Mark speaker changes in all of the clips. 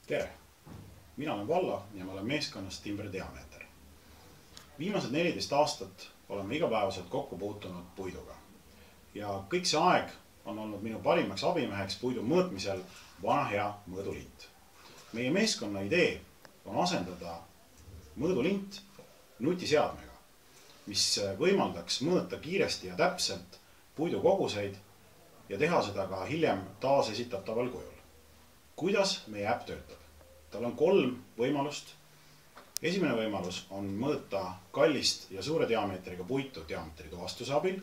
Speaker 1: Tere! Mina olen Valla ja ma olen meeskonnas Timber Diameter. Viimased 14 aastat oleme igapäevaselt kokku puutunud puiduga. Ja kõik see aeg on olnud minu parimaks abimeheks puidu mõõtmisel vana hea mõõdulint. Meie meeskonna idee on asendada mõõdulint nutiseadmega, mis võimaldaks mõõta kiiresti ja täpselt puidu koguseid ja teha seda ka hiljem taasesitataval kujul. Kuidas meie äpp töötab? Tal on 3 võimalust. Esimene võimalus on mõõta kallist ja suure diameetriga puitu diameetri tuvastuse abil.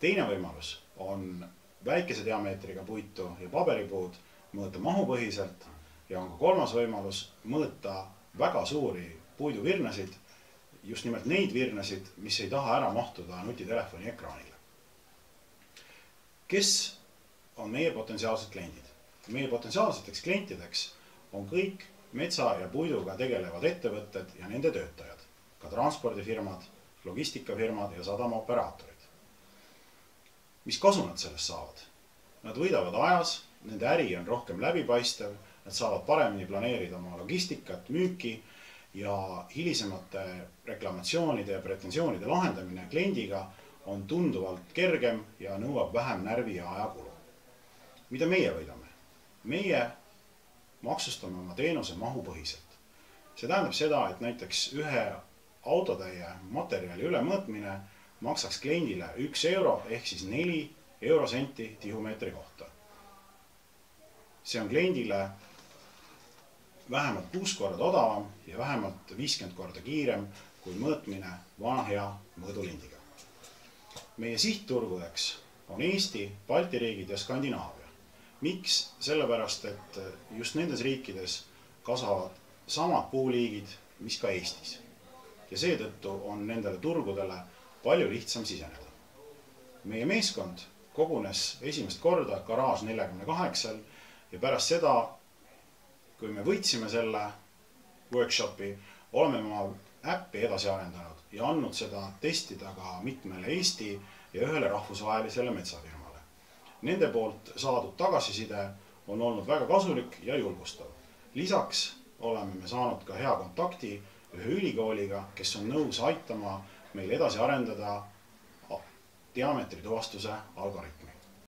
Speaker 1: Teine võimalus on väikese diameetriga puitu ja paberipuud mõõta mahupõhiselt. Ja on ka 3. võimalus mõõta väga suuri puiduvirnasid, just nimelt neid virnasid, mis ei taha ära mahtuda nutitelefoni ekraanile. Kes on meie potentsiaalsed kliendid? Meie potentsiaalseteks klientideks on kõik metsa ja puiduga tegelevad ettevõtted ja nende töötajad, ka transpordifirmad, logistikafirmad ja sadamaoperaatorid. Mis kasu nad sellest saavad? Nad võidavad ajas, nende äri on rohkem läbipaistev, nad saavad paremini planeerida oma logistikat, müüki ja hilisemate reklamatsioonide ja pretensioonide lahendamine kliendiga on tunduvalt kergem ja nõuab vähem närvi ja ajakulu. Mida meie võidame? Meie maksustame oma teenuse mahupõhiselt. See tähendab seda, et näiteks ühe autotäie materjali ülemõõtmine maksaks kliendile 1 euro ehk siis 4 eurosenti tihumeetri kohta. See on kliendile vähemalt 6 korda odavam ja vähemalt 50 korda kiirem kui mõõtmine vana hea mõõdulindiga. Meie sihtturgudeks on Eesti, Balti riigid ja Skandinaavia. Miks? Sellepärast, et just nendes riikides kasvavad samad puuliigid, mis ka Eestis. Ja seetõttu on nendele turgudele palju lihtsam siseneda. Meie meeskond kogunes esimest korda Garage 48 ja pärast seda, kui me võitsime selle workshopi, oleme oma äppi edasi arendanud ja andnud seda testida ka mitmele Eesti ja ühele rahvusvahelisele metsafirmale. Nende poolt saadud tagasiside on olnud väga kasulik ja julgustav. Lisaks oleme me saanud ka hea kontakti ühe ülikooliga, kes on nõus aitama meil edasi arendada diameetri tuvastuse algoritmi.